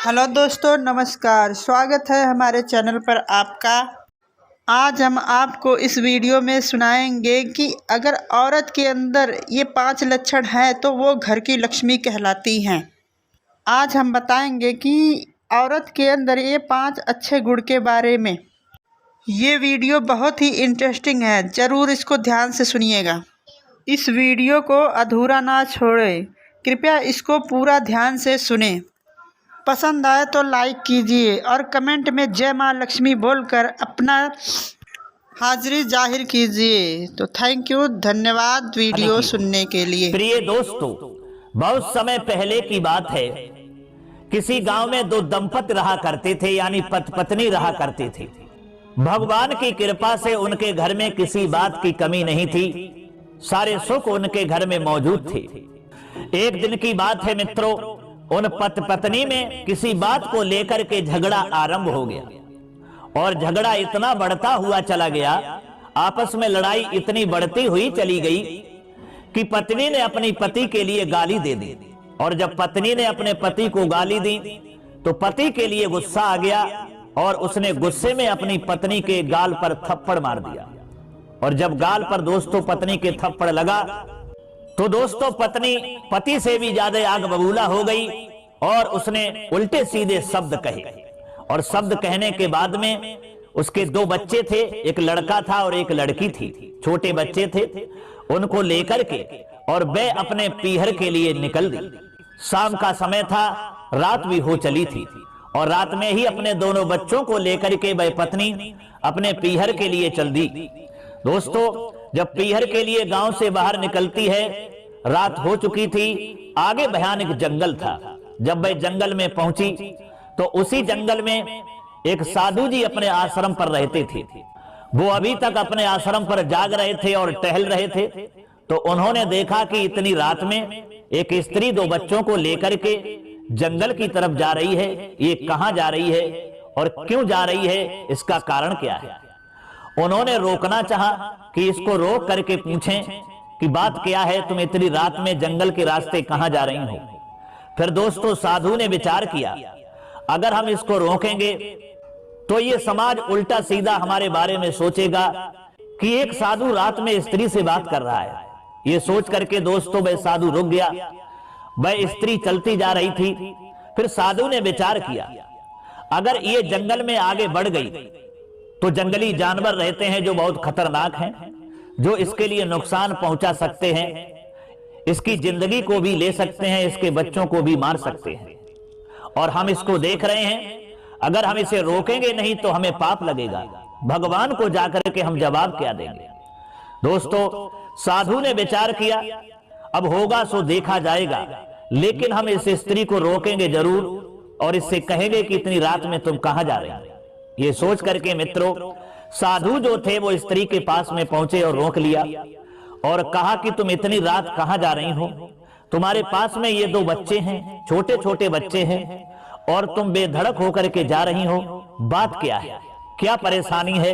Hello दोस्तों, नमस्कार। स्वागत है हमारे चैनल पर आपका। आज हम आपको इस वीडियो में सुनाएंगे कि अगर औरत के अंदर ये 5 लक्षण हैं तो वो घर की लक्ष्मी कहलाती हैं। आज हम बताएंगे कि औरत के अंदर ये 5 अच्छे गुण के बारे में। ये वीडियो बहुत ही इंटरेस्टिंग है, ज़रूर इसको ध्यान से सुनिएगा। इस वीडियो को अधूरा ना छोड़ें, कृपया इसको पूरा ध्यान से सुनें। पसंद आए तो लाइक कीजिए और कमेंट में जय माँ लक्ष्मी बोलकर अपना हाजिरी जाहिर कीजिए। तो थैंक यू, धन्यवाद वीडियो सुनने के लिए। प्रिय दोस्तों, बहुत समय पहले की बात है। किसी गांव में 2 दंपति रहा करते थे, यानी पति पत्नी रहा करते थे। भगवान की कृपा से उनके घर में किसी बात की कमी नहीं थी, सारे सुख उनके घर में मौजूद थे। एक दिन की बात है मित्रों, उन पति पत्नी में किसी बात को लेकर के झगड़ा आरंभ हो गया और झगड़ा इतना बढ़ता हुआ चला गया, आपस में लड़ाई इतनी बढ़ती हुई चली गई कि पत्नी ने अपनी पति के लिए गाली दे दी। और जब पत्नी ने अपने पति को गाली दी तो पति के लिए गुस्सा आ गया और उसने गुस्से में अपनी पत्नी के गाल पर थप्पड़ मार दिया। और जब गाल पर दोस्तों पत्नी के थप्पड़ लगा तो दोस्तों पत्नी पति से भी ज्यादा आग बबूला हो गई और उसने उल्टे सीधे शब्द कहे। और शब्द कहने के बाद में उसके 2 बच्चे थे, एक लड़का था और एक लड़की थी, छोटे बच्चे थे। उनको लेकर के और वे अपने पीहर के लिए निकल दी। शाम का समय था, रात भी हो चली थी और रात में ही अपने दोनों बच्चों को लेकर के वह पत्नी अपने पीहर के लिए चल दी। दोस्तों, जब पीहर के लिए गांव से बाहर निकलती है, रात हो चुकी थी, आगे भयानक जंगल था। जब वह जंगल में पहुंची तो उसी जंगल में एक साधु जी अपने आश्रम पर रहते थे। वो अभी तक अपने आश्रम पर जाग रहे थे और टहल रहे थे। तो उन्होंने देखा कि इतनी रात में एक स्त्री 2 बच्चों को लेकर के जंगल की तरफ जा रही है। ये कहां जा रही है और क्यों जा रही है, इसका कारण क्या है। उन्होंने रोकना चाहा कि इसको रोक करके पूछें कि बात क्या है, तुम इतनी रात में जंगल के रास्ते कहां जा रही हो। फिर दोस्तों साधु ने विचार किया, अगर हम इसको रोकेंगे तो ये समाज उल्टा सीधा हमारे बारे में सोचेगा कि एक साधु रात में स्त्री से बात कर रहा है। ये सोच करके दोस्तों वह साधु रुक गया। वह स्त्री चलती जा रही थी। फिर साधु ने विचार किया, अगर ये जंगल में आगे बढ़ गई तो जंगली जानवर रहते हैं जो बहुत खतरनाक हैं, जो इसके लिए नुकसान पहुंचा सकते हैं, इसकी जिंदगी को भी ले सकते हैं, इसके बच्चों को भी मार सकते हैं। और हम इसको देख रहे हैं, अगर हम इसे रोकेंगे नहीं तो हमें पाप लगेगा, भगवान को जाकर के हम जवाब क्या देंगे। दोस्तों साधु ने विचार किया, अब होगा सो देखा जाएगा, लेकिन हम इस स्त्री को रोकेंगे जरूर और इससे कहेंगे कि इतनी रात में तुम कहां जा रहे हो। ये सोच करके मित्रों साधु जो थे वो स्त्री के पास में पहुंचे और रोक लिया और कहा कि तुम इतनी रात कहां जा रही हो, तुम्हारे पास में ये 2 बच्चे हैं, छोटे छोटे बच्चे हैं और तुम बेधड़क होकर के जा रही हो, बात क्या है, क्या परेशानी है,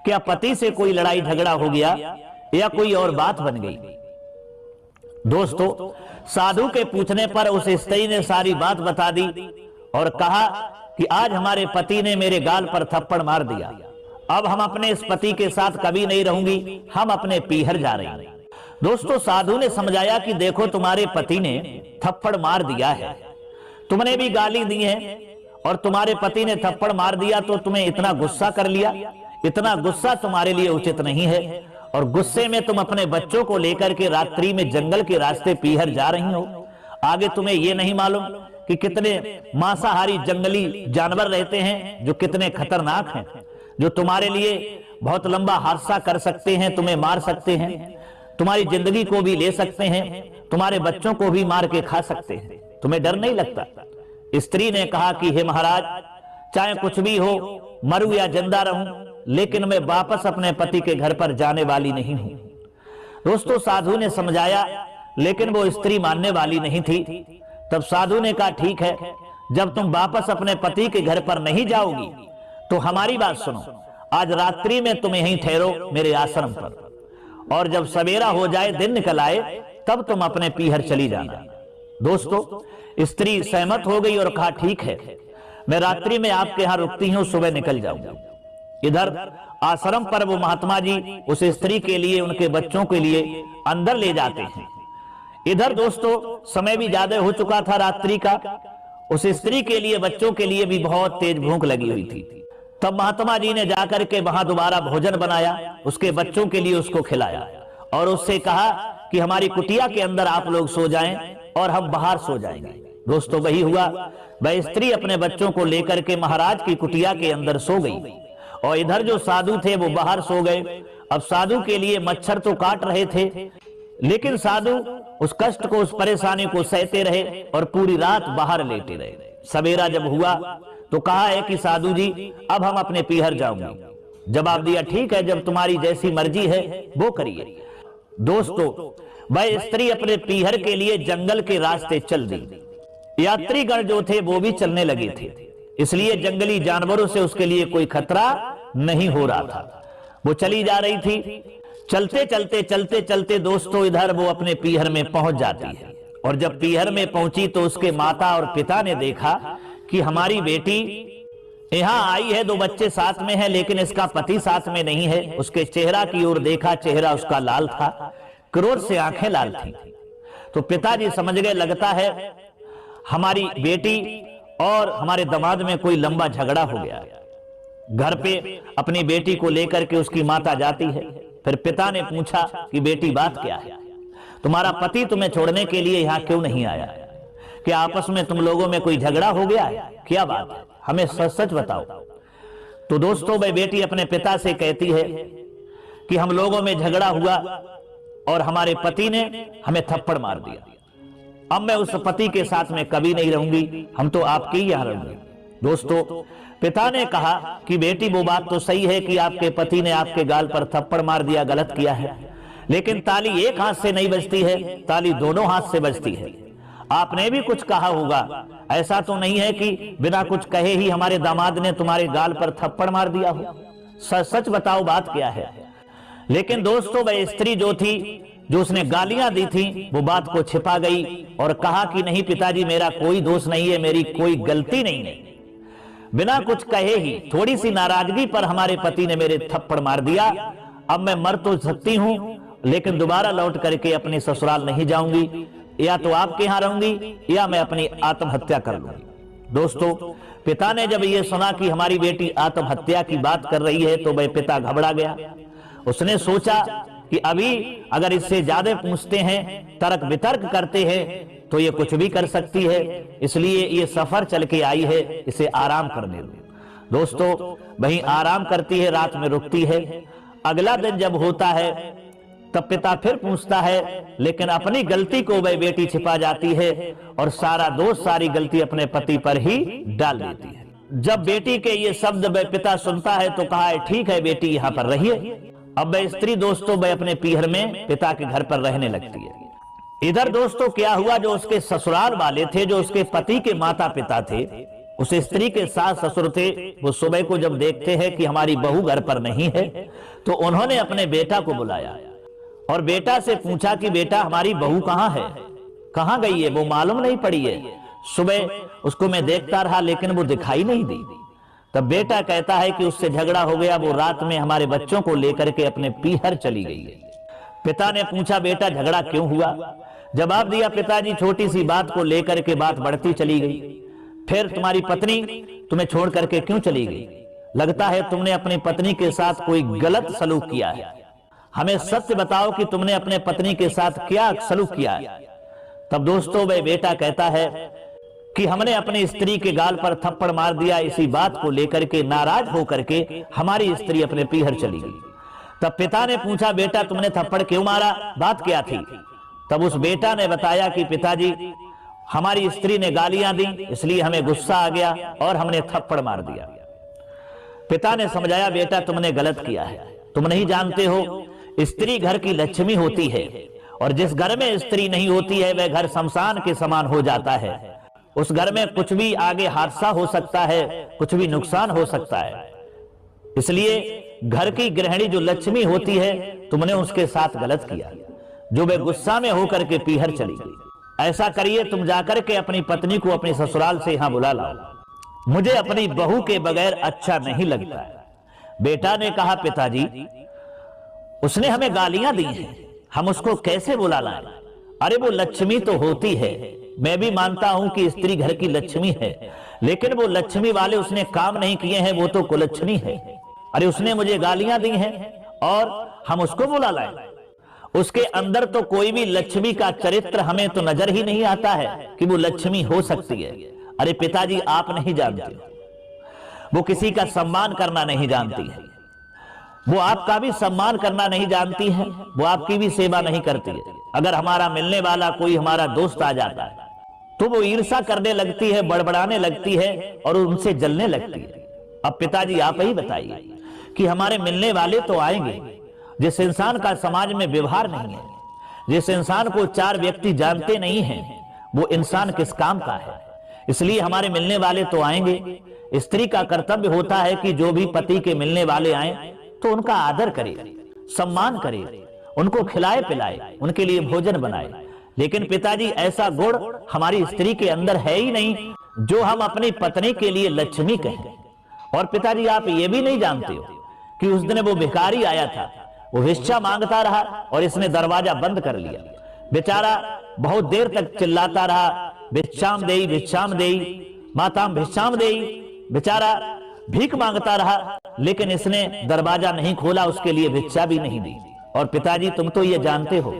क्या पति से कोई लड़ाई झगड़ा हो गया या कोई और बात बन गई। दोस्तों साधु के पूछने पर उस स्त्री ने सारी बात बता दी और कहा कि आज हमारे पति ने मेरे गाल पर थप्पड़ मार दिया, अब हम अपने इस पति के साथ कभी नहीं रहूंगी, हम अपने पीहर जा रहे हैं। दोस्तों साधु ने समझाया कि देखो तुम्हारे पति ने थप्पड़ मार दिया है, तुमने भी गाली दी है और तुम्हारे पति ने थप्पड़ मार दिया तो तुम्हें इतना गुस्सा कर लिया। इतना गुस्सा तुम्हारे लिए उचित नहीं है और गुस्से में तुम अपने बच्चों को लेकर के रात्रि में जंगल के रास्ते पीहर जा रही हो। आगे तुम्हें यह नहीं मालूम कि कितने मांसाहारी जंगली जानवर रहते हैं जो कितने खतरनाक हैं, जो तुम्हारे लिए बहुत लंबा हादसा कर सकते हैं, तुम्हें मार सकते हैं, तुम्हारी जिंदगी को भी ले सकते हैं, तुम्हारे बच्चों को भी मार के खा सकते हैं। तुम्हें डर नहीं लगता। स्त्री ने कहा कि हे महाराज, चाहे कुछ भी हो, मरूं या जिंदा रहूं, लेकिन मैं वापस अपने पति के घर पर जाने वाली नहीं हूं। दोस्तों साधु ने समझाया, लेकिन वो स्त्री मानने वाली नहीं थी। तब साधु ने कहा ठीक है, जब तुम वापस अपने पति के घर पर नहीं जाओगी तो हमारी बात सुनो, आज रात्रि में तुम यहीं ठहरो मेरे आश्रम पर और जब सवेरा हो जाए, दिन निकल आए, तब तुम अपने पीहर चली जाना। दोस्तों स्त्री सहमत हो गई और कहा ठीक है, मैं रात्रि में आपके यहां रुकती हूं, सुबह निकल जाऊंगी। इधर आश्रम पर वो महात्मा जी उस स्त्री के लिए, उनके बच्चों के लिए अंदर ले जाते हैं। इधर दोस्तों समय भी ज्यादा हो चुका था रात्रि का, उस स्त्री के लिए, बच्चों के लिए भी बहुत तेज भूख लगी हुई थी। तब महात्मा जी ने जाकर के वहां दोबारा भोजन बनाया, उसके बच्चों के लिए उसको खिलाया और उससे कहा कि हमारी कुटिया के अंदर आप लोग सो जाएं और हम बाहर सो जाएंगे। दोस्तों वही हुआ, वह स्त्री अपने बच्चों को लेकर के महाराज की कुटिया के अंदर सो गई और इधर जो साधु थे वो बाहर सो गए। अब साधु के लिए मच्छर तो काट रहे थे, लेकिन साधु उस कष्ट को, उस परेशानी को सहते रहे और पूरी रात बाहर लेटे रहे। सवेरा जब हुआ तो कहा है कि साधु जी अब हम अपने पीहर जाऊंगी। जवाब दिया ठीक है, जब तुम्हारी जैसी मर्जी है वो करिए। दोस्तों वह स्त्री अपने पीहर के लिए जंगल के रास्ते चल दी। यात्रीगण जो थे वो भी चलने लगे थे, इसलिए जंगली जानवरों से उसके लिए कोई खतरा नहीं हो रहा था। वो चली जा रही थी। चलते चलते चलते चलते दोस्तों इधर वो अपने पीहर में पहुंच जाती है और जब पीहर में पहुंची तो उसके माता और पिता ने देखा कि हमारी बेटी यहां आई है, 2 बच्चे साथ में हैं, लेकिन इसका पति साथ में नहीं है। उसके चेहरा की ओर देखा, चेहरा उसका लाल था, क्रोध से आंखें लाल थी। तो पिताजी समझ गए, लगता है हमारी बेटी और हमारे दामाद में कोई लंबा झगड़ा हो गया। घर पे अपनी बेटी को लेकर के उसकी माता जाती है। फिर पिता ने पूछा कि बेटी बात क्या है, तुम्हारा पति तुम्हें छोड़ने के लिए यहां क्यों नहीं आया? क्या आपस में तुम लोगों में कोई झगड़ा हो गया है? क्या बात है, हमें सच सच बताओ। तो दोस्तों वह बेटी अपने पिता से कहती है कि हम लोगों में झगड़ा हुआ और हमारे पति ने हमें थप्पड़ मार दिया। अब मैं उस पति के साथ में कभी नहीं रहूंगी, हम तो आपके ही यहां रहूंगे। दोस्तों पिता ने कहा कि बेटी वो बात तो सही है कि आपके पति ने आपके गाल पर थप्पड़ मार दिया, गलत किया है, लेकिन ताली एक हाथ से नहीं बजती है, ताली दोनों हाथ से बजती है। आपने भी कुछ कहा होगा, ऐसा तो नहीं है कि बिना कुछ कहे ही हमारे दामाद ने तुम्हारे गाल पर थप्पड़ मार दिया हो। सच सच बताओ बात क्या है। लेकिन दोस्तों वह स्त्री जो थी, जो उसने गालियां दी थी, वो बात को छिपा गई और कहा कि नहीं पिताजी, मेरा कोई दोष नहीं है, मेरी कोई गलती नहीं है। बिना कुछ कहे ही, थोड़ी सी नाराजगी पर हमारे पति ने मेरे थप्पड़ मार दिया। अब मैं मर तो सकती हूं, लेकिन दोबारा लौट करके अपने ससुराल नहीं जाऊंगी, या तो आपके यहां रहूंगी या मैं अपनी आत्महत्या कर लूंगी। दोस्तों पिता ने जब यह सुना कि हमारी बेटी आत्महत्या की बात कर रही है तो वह पिता घबरा गया। उसने सोचा कि अभी अगर इससे ज्यादा पूछते हैं, तर्क वितर्क करते हैं, तो ये कुछ भी कर सकती है, इसलिए ये सफर चल के आई है, इसे आराम करने दो। दोस्तों वहीं आराम करती है, रात में रुकती है। अगला दिन जब होता है तब पिता फिर पूछता है, लेकिन अपनी गलती को वह बेटी छिपा जाती है और सारा दोष, सारी गलती अपने पति पर ही डाल देती है। जब बेटी के ये शब्द वह पिता सुनता है तो कहा है ठीक है बेटी यहां पर रहिए। अब वह स्त्री दोस्तों वह अपने पीहर में पिता के घर पर रहने लगती है। इधर दोस्तों क्या हुआ, जो उसके ससुराल वाले थे, जो उसके पति के माता पिता थे, उस स्त्री के सास ससुर थे, वो सुबह को जब देखते हैं कि हमारी बहू घर पर नहीं है तो उन्होंने अपने बेटा को बुलाया और बेटा से पूछा कि बेटा हमारी बहू कहां है, कहां गई है, वो मालूम नहीं पड़ी है। सुबह उसको मैं देखता रहा लेकिन वो दिखाई नहीं दी। तब बेटा कहता है कि उससे झगड़ा हो गया, वो रात में हमारे बच्चों को लेकर के अपने पीहर चली गई है। पिता ने पूछा बेटा झगड़ा क्यों हुआ? जवाब दिया पिताजी छोटी सी बात को लेकर के बात बढ़ती चली गई। फिर तुम्हारी पत्नी तुम्हें छोड़ करके क्यों चली गई? लगता है तुमने अपनी पत्नी के साथ कोई गलत सलूक किया है, हमें सत्य बताओ कि तुमने अपने पत्नी के साथ क्या सलूक किया है। तब दोस्तों वह बेटा कहता है कि हमने अपनी स्त्री के गाल पर थप्पड़ मार दिया, इसी बात को लेकर के नाराज होकर के हमारी स्त्री अपने पीहर चली गई। तब पिता ने पूछा बेटा तुमने थप्पड़ क्यों मारा, बात क्या थी? तब उस बेटा ने बताया कि पिताजी हमारी स्त्री ने गालियां दी, इसलिए हमें गुस्सा आ गया और हमने थप्पड़ मार दिया। पिता ने समझाया बेटा तुमने गलत किया है, तुम नहीं जानते हो स्त्री घर की लक्ष्मी होती है और जिस घर में स्त्री नहीं होती है वह घर शमशान के समान हो जाता है। उस घर में कुछ भी आगे हादसा हो सकता है, कुछ भी नुकसान हो सकता है। इसलिए घर की गृहिणी जो लक्ष्मी होती है, तुमने उसके साथ गलत किया, जो वे गुस्सा में होकर के पीहर चली गई। ऐसा करिए, तुम जाकर के अपनी पत्नी को अपने ससुराल से यहां बुला लाओ, मुझे अपनी बहू के बगैर अच्छा नहीं लगता है। बेटा ने कहा, पिताजी उसने हमें गालियां दी हैं, हम उसको कैसे बुला लाएं? अरे वो लक्ष्मी तो होती है, मैं भी मानता हूं कि स्त्री घर की लक्ष्मी है, लेकिन वो लक्ष्मी वाले उसने काम नहीं किए हैं, वो तो कुलच्छनी है। अरे उसने मुझे गालियां दी हैं और हम उसको बुला लाएं? उसके अंदर तो कोई भी लक्ष्मी का चरित्र हमें तो नजर ही नहीं आता है कि वो लक्ष्मी हो सकती है। अरे पिताजी आप नहीं जानते, वो किसी का सम्मान करना नहीं जानती है, वो आपका भी सम्मान करना नहीं जानती है, वो आपकी भी सेवा नहीं करती है। अगर हमारा मिलने वाला कोई हमारा दोस्त आ जाता है तो वो ईर्ष्या करने लगती है, बड़बड़ाने लगती है और उनसे जलने लगती है। अब पिताजी आप ही बताइए कि हमारे मिलने वाले तो आएंगे, जिस इंसान का समाज में व्यवहार नहीं है, जिस इंसान को चार व्यक्ति जानते नहीं हैं, वो इंसान किस काम का है? इसलिए हमारे मिलने वाले तो आएंगे। स्त्री का कर्तव्य होता है कि जो भी पति के मिलने वाले आए तो उनका आदर करे, सम्मान करे, उनको खिलाए पिलाए, उनके लिए भोजन बनाए। लेकिन पिताजी ऐसा गुण हमारी स्त्री के अंदर है ही नहीं जो हम अपनी पत्नी के लिए लक्ष्मी कहें। और पिताजी आप ये भी नहीं जानते हो कि उस दिन वो भिखारी आया था, वो भिक्षा मांगता रहा और इसने दरवाजा बंद कर लिया। बेचारा बहुत देर तक चिल्लाता रहा, भिक्षाम देई माताम भिक्षाम देई। बेचारा भीख मांगता रहा, लेकिन इसने दरवाजा नहीं खोला, उसके लिए भिक्षा भी नहीं दी। और पिताजी तुम तो ये जानते हो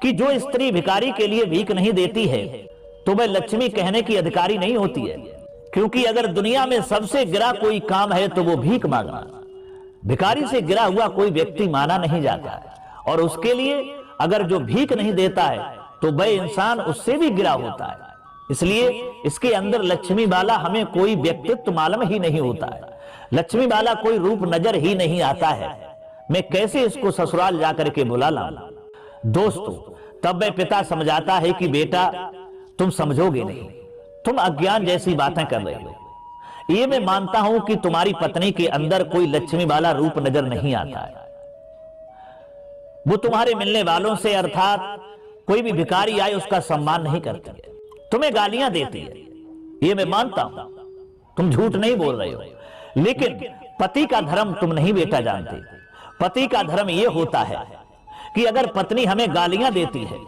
कि जो स्त्री भिखारी के लिए भीख नहीं देती है तो वह लक्ष्मी कहने की अधिकारी नहीं होती है, क्योंकि अगर दुनिया में सबसे गिरा कोई काम है तो वो भीख मांगना। भिखारी से गिरा हुआ कोई व्यक्ति माना नहीं जाता है, और उसके लिए अगर जो भीख नहीं देता है तो वह इंसान उससे भी गिरा होता है। इसलिए इसके अंदर लक्ष्मी वाला हमें कोई व्यक्तित्व मालूम ही नहीं होता है, लक्ष्मी वाला कोई रूप नजर ही नहीं आता है। मैं कैसे इसको ससुराल जाकर के बुला लाऊं? दोस्तों, तब वह पिता समझाता है कि बेटा तुम समझोगे नहीं, तुम अज्ञान जैसी बातें कर रहे हो। ये मैं मानता हूं कि तुम्हारी पत्नी के अंदर कोई लक्ष्मी वाला रूप नजर नहीं आता है। वो तुम्हारे मिलने वालों से अर्थात कोई भी भिखारी आए उसका सम्मान नहीं करती है, तुम्हें गालियां देती है, ये मैं मानता हूं, तुम झूठ नहीं बोल रहे हो। लेकिन पति का धर्म तुम नहीं बेटा जानते। पति का धर्म यह होता है कि अगर पत्नी हमें गालियां देती है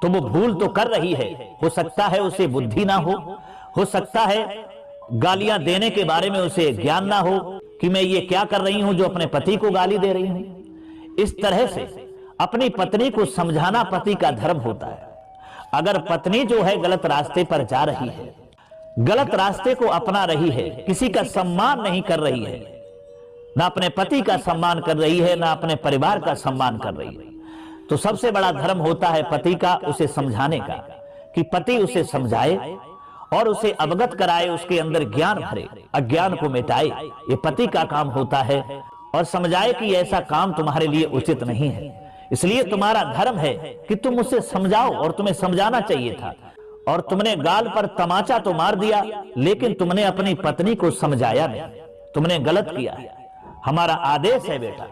तो वो भूल तो कर रही है, हो सकता है उसे बुद्धि ना हो सकता है गालियां देने के बारे में उसे ज्ञान ना हो कि मैं ये क्या कर रही हूं जो अपने पति को गाली दे रही हूं। इस तरह से अपनी पत्नी को समझाना पति का धर्म होता है। अगर पत्नी जो है गलत रास्ते पर जा रही है, गलत रास्ते को अपना रही है, किसी का सम्मान नहीं कर रही है, ना अपने पति का सम्मान कर रही है, ना अपने परिवार का सम्मान कर रही है, तो सबसे बड़ा धर्म होता है पति का उसे समझाने का, कि पति उसे समझाए और उसे अवगत कराए, उसके अंदर ज्ञान भरे, अज्ञान को मिटाए। ये पति का काम होता है, और समझाए कि ऐसा काम तुम्हारे लिए उचित नहीं है। इसलिए तुम्हारा धर्म है कि तुम उसे समझाओ, और तुम्हें समझाना चाहिए था। और तुमने गाल पर तमाचा तो मार दिया, लेकिन तुमने अपनी पत्नी को समझाया नहीं, तुमने गलत किया है। हमारा आदेश है बेटा,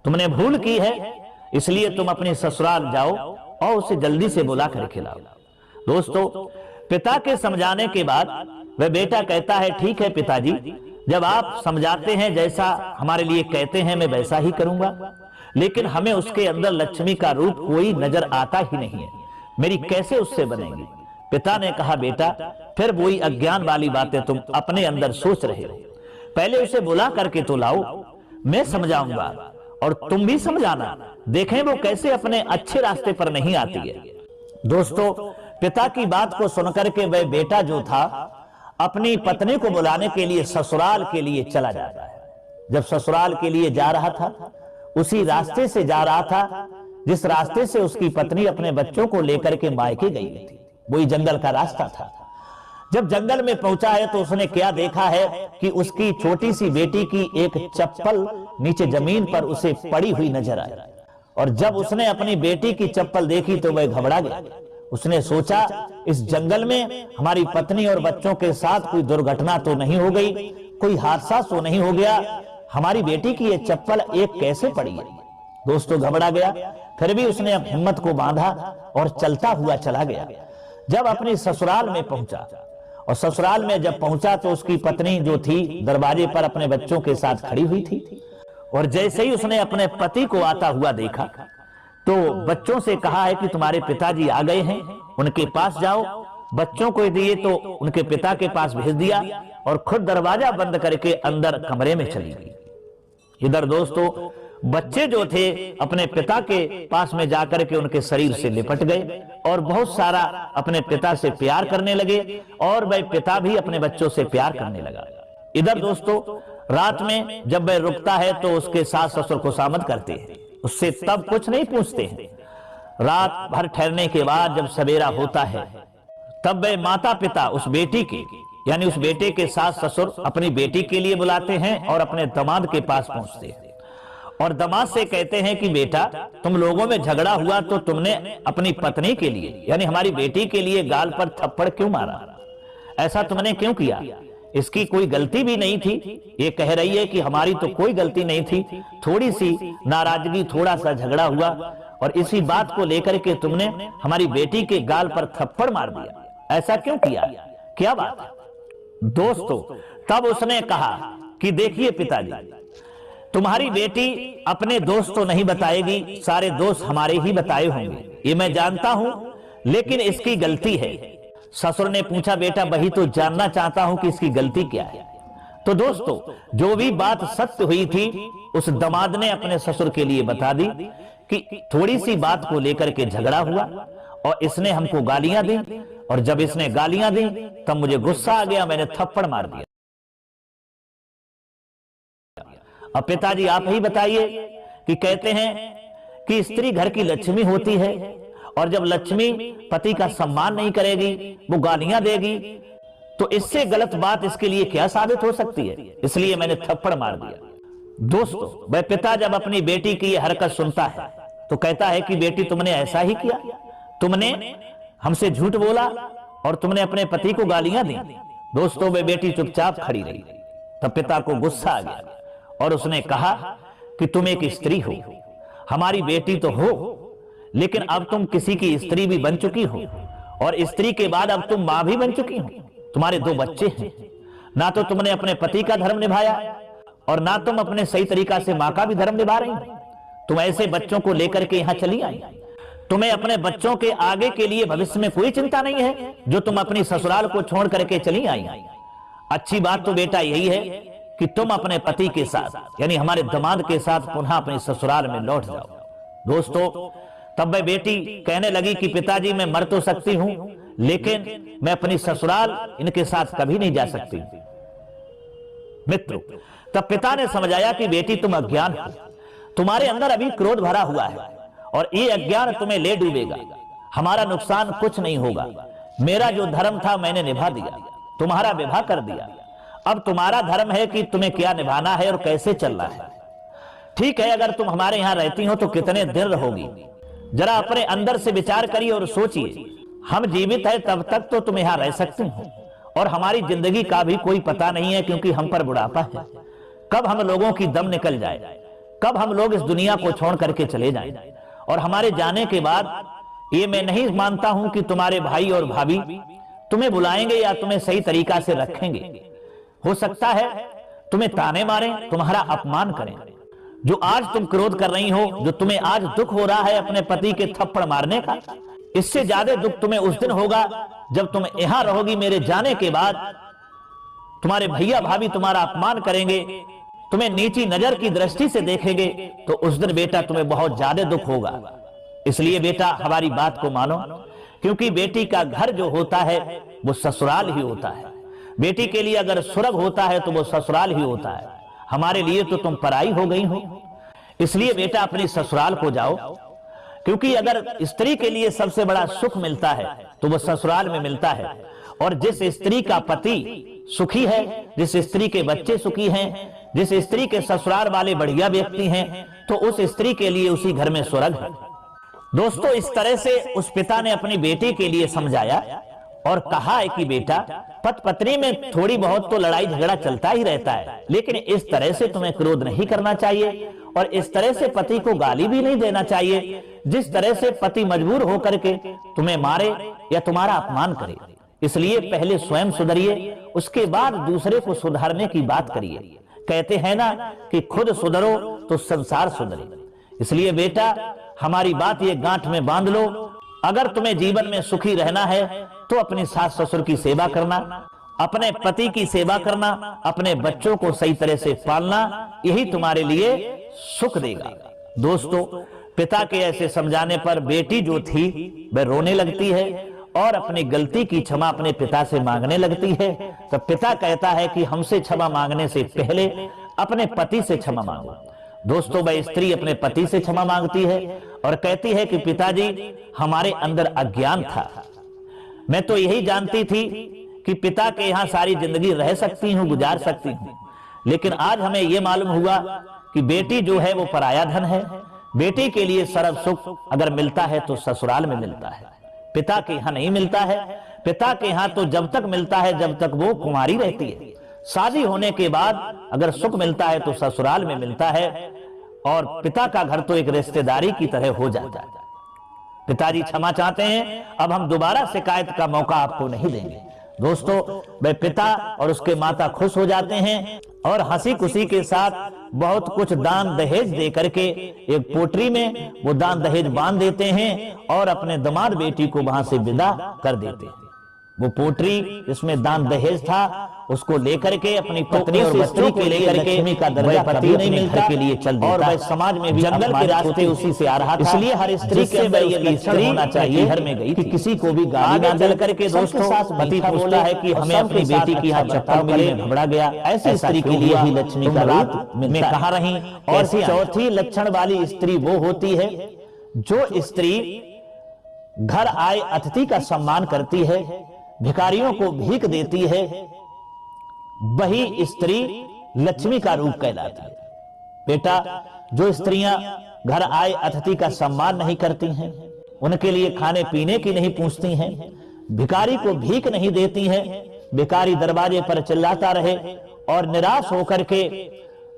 तुमने भूल की है, इसलिए तुम अपने ससुराल जाओ और उसे जल्दी से बुला कर खिलाओ। दोस्तों, पिता के समझाने के बाद वह बेटा कहता है, ठीक है पिताजी, जब आप समझाते हैं, जैसा हमारे लिए कहते हैं, मैं वैसा ही करूंगा, लेकिन हमें उसके अंदर लक्ष्मी का रूप कोई नजर आता ही नहीं है, मेरी कैसे उससे बनेगी? पिता ने कहा, बेटा फिर वही अज्ञान वाली बातें तुम अपने अंदर सोच रहे हो, पहले उसे बुला करके तो लाओ, मैं समझाऊंगा और तुम भी समझाना, देखें वो कैसे अपने अच्छे रास्ते पर नहीं आती है। दोस्तों, पिता की बात को सुनकर के वह बेटा जो था अपनी पत्नी को बुलाने के लिए ससुराल के लिए चला जाता है। जब ससुराल के लिए जा रहा था, उसी रास्ते से जा रहा था जिस रास्ते से उसकी पत्नी अपने बच्चों को लेकर के मायके गई थी, वही जंगल का रास्ता था। जब जंगल में पहुंचा है तो उसने क्या देखा है कि उसकी छोटी सी बेटी की एक चप्पल नीचे जमीन पर उसे पड़ी हुई नजर आई, और जब उसने अपनी बेटी की चप्पल देखी तो वह घबरा गया। उसने सोचा, इस जंगल में हमारी पत्नी और बच्चों के साथ कोई दुर्घटना तो नहीं हो गई, कोई हादसा तो नहीं हो गया, हमारी बेटी की यह चप्पल एक कैसे पड़ी है? दोस्तों घबरा गया, फिर भी उसने हिम्मत को बांधा और चलता हुआ चला गया। जब अपनी ससुराल में पहुंचा और ससुराल में जब पहुंचा तो उसकी पत्नी जो थी दरवाजे पर अपने बच्चों के साथ खड़ी हुई थी। और जैसे ही उसने अपने पति को आता हुआ देखा तो बच्चों से कहा है कि तुम्हारे पिताजी आ गए हैं, उनके पास जाओ। बच्चों को दिए तो उनके पिता के पास भेज दिया और खुद दरवाजा बंद करके अंदर कमरे में चली गई। इधर दोस्तों बच्चे जो थे अपने पिता के पास में जाकर के उनके शरीर से लिपट गए और बहुत सारा अपने पिता से प्यार करने लगे और वह पिता भी अपने बच्चों से प्यार करने लगा। इधर दोस्तों रात में जब वह रुकता है तो उसके सास ससुर खुशामद करते हैं, उससे तब कुछ नहीं पूछते हैं। रात भर ठहरने के बाद जब सवेरा होता है तब वह माता पिता उस बेटी के यानी उस बेटे के सास ससुर अपनी बेटी के लिए बुलाते हैं और अपने दामाद के पास पहुंचते हैं और दामाद से कहते हैं कि बेटा तुम लोगों में झगड़ा हुआ तो तुमने अपनी पत्नी के लिए यानी हमारी बेटी के लिए गाल पर थप्पड़ क्यों मारा, ऐसा तुमने क्यों किया? इसकी कोई गलती भी नहीं थी। ये कह रही है कि हमारी तो कोई गलती नहीं थी, थोड़ी सी नाराजगी, थोड़ा सा झगड़ा हुआ और इसी बात को लेकर के तुमने हमारी बेटी के गाल पर थप्पड़ मार दिया, ऐसा क्यों किया, क्या बात है? दोस्तों तब उसने कहा कि देखिए पिताजी, तुम्हारी बेटी अपने दोस्त तो नहीं बताएगी, सारे दोस्त हमारे ही बताए होंगे, ये मैं जानता हूं, लेकिन इसकी गलती है। ससुर ने पूछा बेटा वही तो जानना चाहता हूं कि इसकी गलती क्या है। तो दोस्तों जो भी बात सत्य हुई थी उस दामाद ने अपने ससुर के लिए बता दी कि थोड़ी सी बात को लेकर के झगड़ा हुआ और इसने हमको गालियां दी और जब इसने गालियां दी तब मुझे गुस्सा आ गया, मैंने थप्पड़ मार दिया। अब पिताजी आप ही बताइए कि कहते हैं कि स्त्री घर की लक्ष्मी होती है और जब लक्ष्मी पति का सम्मान नहीं करेगी, वो गालियां देगी, तो इससे गलत बात इसके लिए क्या साबित हो सकती है, इसलिए मैंने थप्पड़ मार दिया। दोस्तों वह पिता जब अपनी बेटी की यह हरकत सुनता है तो कहता है कि बेटी तुमने ऐसा ही किया, तुमने हमसे झूठ बोला और तुमने अपने पति को गालियां दी। दोस्तों वे बेटी चुपचाप खड़ी रही। तब पिता को गुस्सा आ गया और उसने कहा कि तुम एक स्त्री हो, हमारी बेटी तो हो, लेकिन अब तुम किसी की स्त्री भी बन चुकी हो और स्त्री के बाद अब तुम मां भी बन चुकी हो। तुम्हारे 2 बच्चे हैं, ना तो तुमने अपने पति का धर्म निभाया और ना तुम अपने सही तरीका से मां का भी धर्म निभा रही हो। तुम ऐसे बच्चों को लेकर के यहां चली आई, तुम्हें अपने बच्चों के आगे के लिए भविष्य में कोई चिंता नहीं है जो तुम अपनी ससुराल को छोड़ करके चली आई। अच्छी बात तो बेटा यही है कि तुम अपने पति के साथ यानी हमारे दामाद के साथ पुनः अपने ससुराल में लौट जाओ। दोस्तों तब वह बेटी कहने लगी कि पिताजी मैं मर तो सकती हूं लेकिन मैं अपनी ससुराल इनके साथ कभी नहीं जा सकती। मित्रों तब पिता ने समझाया कि बेटी तुम अज्ञान हो, तुम्हारे अंदर अभी क्रोध भरा हुआ है और ये अज्ञान तुम्हें ले डूबेगा, हमारा नुकसान कुछ नहीं होगा। मेरा जो धर्म था मैंने निभा दिया, तुम्हारा विवाह कर दिया, अब तुम्हारा धर्म है कि तुम्हें क्या निभाना है और कैसे चलना है। ठीक है अगर तुम हमारे यहां रहती हो तो कितने दिन रहोगी, जरा अपने अंदर से विचार करिए और सोचिए, हम जीवित है तब तक तो तुम यहां रह सकते हो और हमारी जिंदगी का भी कोई पता नहीं है क्योंकि हम पर बुढ़ापा है, कब हम लोगों की दम निकल जाए, कब हम लोग इस दुनिया को छोड़ करके चले जाएं और हमारे जाने के बाद ये मैं नहीं मानता हूं कि तुम्हारे भाई और भाभी तुम्हें बुलाएंगे या तुम्हें सही तरीका से रखेंगे। हो सकता है तुम्हें ताने मारें, तुम्हारा अपमान करें। जो आज तुम क्रोध कर रही हो, जो तुम्हें आज दुख हो रहा है अपने पति के थप्पड़ मारने का, इससे ज्यादा दुख तुम्हें उस दिन होगा जब तुम यहां रहोगी। मेरे जाने के बाद तुम्हारे भैया भाभी तुम्हारा अपमान करेंगे, तुम्हें नीची नजर की दृष्टि से देखेंगे, तो उस दिन बेटा तुम्हें बहुत ज्यादा दुख होगा। इसलिए बेटा हमारी बात को मानो, क्योंकि बेटी का घर जो होता है वो ससुराल ही होता है। बेटी के लिए अगर स्वर्ग होता है तो वो ससुराल ही होता है। हमारे लिए तो तुम पराई हो गई हो, इसलिए बेटा अपनी ससुराल को जाओ, क्योंकि अगर स्त्री के लिए सबसे बड़ा सुख मिलता है तो वो ससुराल में मिलता है। और जिस स्त्री का पति सुखी है, जिस स्त्री के बच्चे सुखी हैं, जिस स्त्री के ससुराल वाले बढ़िया व्यक्ति हैं, तो उस स्त्री के लिए उसी घर में स्वर्ग है। दोस्तों इस तरह से उस पिता ने अपनी बेटी के लिए समझाया और कहा है कि बेटा पति पत्नी में थोड़ी बहुत तो लड़ाई झगड़ा चलता ही रहता है, लेकिन इस तरह से तुम्हें क्रोध नहीं करना चाहिए और इस तरह से पति को गाली भी नहीं देना चाहिए जिस तरह से पति मजबूर होकर के तुम्हें मारे या तुम्हारा अपमान करे। इसलिए पहले स्वयं सुधरिए, उसके बाद दूसरे को सुधारने की बात करिए। कहते हैं ना कि खुद सुधरो तो संसार सुधरे। इसलिए बेटा, हमारी बात ये गांठ में बांध लो, अगर तुम्हें जीवन में सुखी रहना है तो अपनी सास ससुर की सेवा करना, अपने पति की सेवा करना, अपने बच्चों को सही तरह से पालना, यही तुम्हारे लिए सुख देगा। दोस्तों, पिता के ऐसे समझाने पर बेटी जो थी वह रोने लगती है और अपनी गलती की क्षमा अपने पिता से मांगने लगती है। तो पिता कहता है कि हमसे क्षमा मांगने से पहले अपने पति से क्षमा मांगो। दोस्तों, वह स्त्री अपने पति से क्षमा मांगती है और कहती है कि पिताजी, हमारे अंदर अज्ञान था, मैं तो यही जानती थी कि पिता के यहां सारी जिंदगी रह सकती हूं, गुजार सकती हूं, लेकिन आज हमें यह मालूम हुआ कि बेटी जो है वो पराया धन है। बेटी के लिए सर्व सुख अगर मिलता है तो ससुराल में मिलता है, पिता के यहां नहीं मिलता है। पिता के यहां तो जब तक मिलता है जब तक वो कुंवारी रहती है। शादी होने के बाद अगर सुख मिलता है तो ससुराल में मिलता है, और पिता का घर तो एक रिश्तेदारी की तरह हो जाता है। पिताजी क्षमा चाहते हैं, अब हम दोबारा शिकायत का मौका आपको नहीं देंगे। दोस्तों, वह पिता और उसके माता खुश हो जाते हैं और हंसी खुशी के साथ बहुत कुछ दान दहेज दे करके एक पोटरी में वो दान दहेज बांध देते हैं और अपने दामाद बेटी को वहां से विदा कर देते हैं। वो पोटरी जिसमें दान दहेज था उसको लेकर के अपनी पत्नी और बच्चों को लेकर के का दर्जा पति नहीं मिलता के लिए चल देता, और वह समाज में भी जंगल के रास्ते उसी से आ रहा था। इसलिए हर स्त्री के अंदर ये लक्षण होना चाहिए घर में गई कि किसी को भी गाली ना दे करके दोस्तों पति पूछता है कि हमें अपनी बेटी की यहाँ चप्पल मिले, घबरा गया। ऐसी स्त्री के लिए ही लक्ष्मी का रूप में कहाँ रही। और चौथी लक्षण वाली स्त्री वो होती है जो स्त्री घर आए अतिथि का सम्मान करती है, भिखारियों को भीख देती है, वही स्त्री लक्ष्मी का रूप कहलाती है। बेटा, जो स्त्रियां घर आए अतिथि का सम्मान नहीं करती हैं, उनके लिए खाने पीने की नहीं पूछती हैं, भिखारी को भीख नहीं देती हैं, भिखारी दरवाजे पर चिल्लाता रहे और निराश होकर के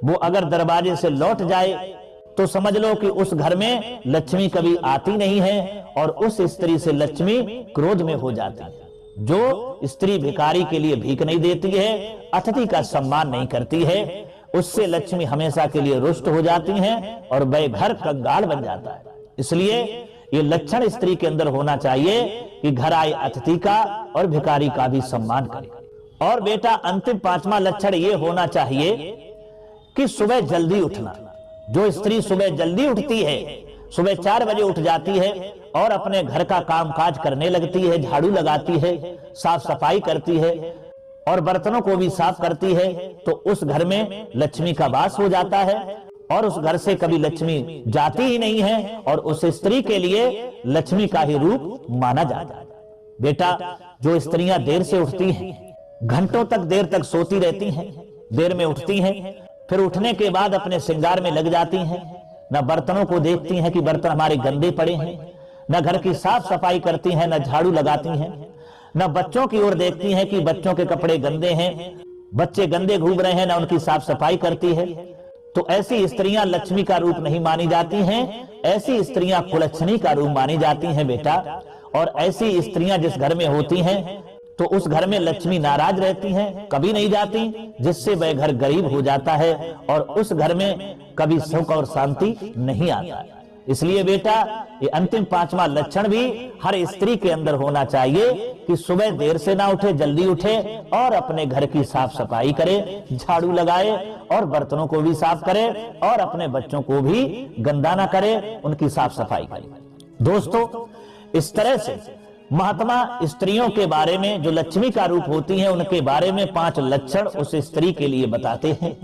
वो अगर दरवाजे से लौट जाए तो समझ लो कि उस घर में लक्ष्मी कभी आती नहीं है और उस स्त्री से लक्ष्मी क्रोध में हो जाती है। जो स्त्री भिखारी के लिए भीख नहीं देती है, अतिथि का सम्मान नहीं करती है, उससे लक्ष्मी हमेशा के लिए रुष्ट हो जाती हैं और वह घर कंगाल बन जाता है। इसलिए ये लक्षण स्त्री के अंदर होना चाहिए कि घर आए अतिथि का और भिखारी का भी सम्मान करे। और बेटा, अंतिम पांचवा लक्षण ये होना चाहिए कि सुबह जल्दी उठना। जो स्त्री सुबह जल्दी उठती है, सुबह 4 बजे उठ जाती है और अपने घर का कामकाज करने लगती है, झाड़ू लगाती है, साफ सफाई करती है और बर्तनों को भी साफ करती है, तो उस घर में लक्ष्मी का वास हो जाता है और उस घर से कभी लक्ष्मी जाती ही नहीं है और उस स्त्री के लिए लक्ष्मी का ही रूप माना जाता है। बेटा, जो स्त्रियां देर से उठती हैं, घंटों तक देर तक सोती रहती हैं, देर में उठती हैं, फिर उठने के बाद अपने श्रृंगार में लग जाती हैं, न बर्तनों को देखती हैं कि बर्तन हमारे गंदे पड़े हैं, न घर की साफ सफाई करती हैं, न झाड़ू लगाती हैं, न बच्चों की ओर देखती हैं कि बच्चों के कपड़े गंदे हैं, बच्चे गंदे घूम रहे हैं, न उनकी साफ सफाई करती है। तो ऐसी स्त्रियां लक्ष्मी का रूप नहीं मानी जाती हैं, ऐसी स्त्रियां कुलक्षणी का रूप मानी जाती हैं बेटा। और ऐसी स्त्रियां जिस घर में होती हैं तो उस घर में लक्ष्मी नाराज रहती हैं, कभी नहीं जाती, जिससे वह घर गरीब हो जाता है और उस घर में कभी सुख और शांति नहीं आता। इसलिए बेटा, ये अंतिम पांचवा लक्षण भी हर स्त्री के अंदर होना चाहिए कि सुबह देर से ना उठे, जल्दी उठे और अपने घर की साफ सफाई करे, झाड़ू लगाए और बर्तनों को भी साफ करे और अपने बच्चों को भी गंदा ना करे, उनकी साफ सफाई करे। दोस्तों, इस तरह से महात्मा स्त्रियों के बारे में जो लक्ष्मी का रूप होती हैं, उनके बारे में 5 लक्षण उस स्त्री के लिए बताते हैं।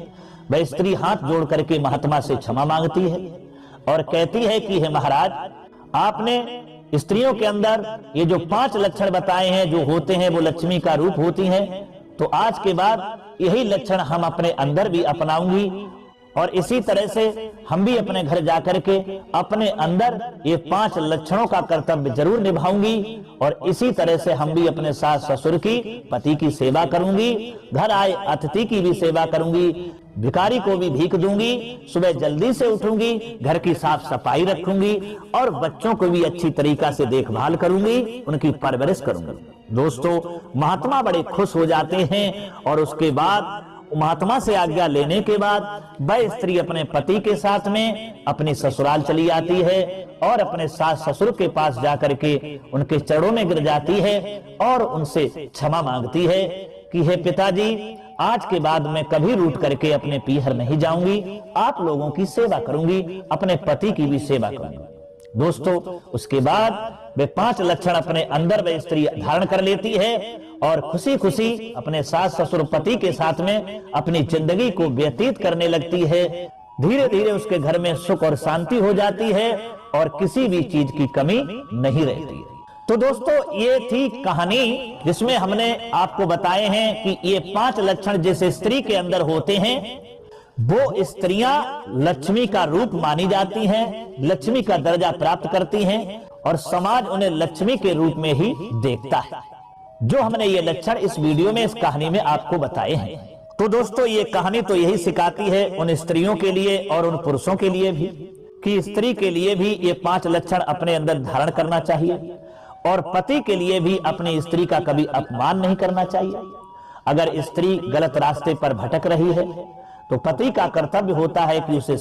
वह स्त्री हाथ जोड़ करके महात्मा से क्षमा मांगती है और कहती है कि हे महाराज, आपने स्त्रियों के अंदर ये जो 5 लक्षण बताए हैं जो होते हैं वो लक्ष्मी का रूप होती हैं, तो आज के बाद यही लक्षण हम अपने अंदर भी अपनाऊंगी और इसी तरह से हम भी अपने घर जाकर के अपने अंदर ये 5 लक्षणों का कर्तव्य जरूर निभाऊंगी और इसी तरह से हम भी अपने सास ससुर की, पति की सेवा करूंगी, घर आए अतिथि की भी सेवा करूंगी। भिखारी को भी भीख दूंगी, सुबह जल्दी से उठूंगी, घर की साफ सफाई रखूंगी और बच्चों को भी अच्छी तरीका से देखभाल करूंगी, उनकी परवरिश करूंगी। दोस्तों, महात्मा बड़े खुश हो जाते हैं और उसके बाद महात्मा से आज्ञा लेने के बाद वह स्त्री अपने पति के साथ में अपनी ससुराल चली आती है और अपने सास ससुर के पास जाकर के उनके चरणों में गिर जाती है और उनसे क्षमा मांगती है कि हे पिताजी, आज के बाद मैं कभी रूठ करके अपने पीहर नहीं जाऊंगी, आप लोगों की सेवा करूंगी, अपने पति की भी सेवा करूंगी। दोस्तों, उसके बाद वे 5 लक्षण अपने अंदर वे स्त्री धारण कर लेती है और खुशी खुशी अपने सास ससुर पति के साथ में अपनी जिंदगी को व्यतीत करने लगती है। धीरे धीरे उसके घर में सुख और शांति हो जाती है और किसी भी चीज की कमी नहीं रहती है। तो दोस्तों, ये थी कहानी जिसमें हमने आपको बताए हैं कि ये 5 लक्षण जिस स्त्री के अंदर होते हैं वो स्त्रियां लक्ष्मी का रूप मानी जाती हैं, लक्ष्मी का दर्जा प्राप्त करती हैं और समाज उन्हें लक्ष्मी के रूप में ही देखता है। जो हमने ये लक्षण इस वीडियो में, इस कहानी में आपको बताए हैं। तो दोस्तों, ये कहानी तो यही सिखाती है उन स्त्रियों के लिए और उन पुरुषों के लिए भी कि स्त्री के लिए भी ये 5 लक्षण अपने अंदर धारण करना चाहिए और पति के लिए भी अपनी स्त्री का कभी अपमान नहीं करना चाहिए। अगर स्त्री गलत रास्ते पर भटक रही है तो पति का कर्तव्य होता है कि उसे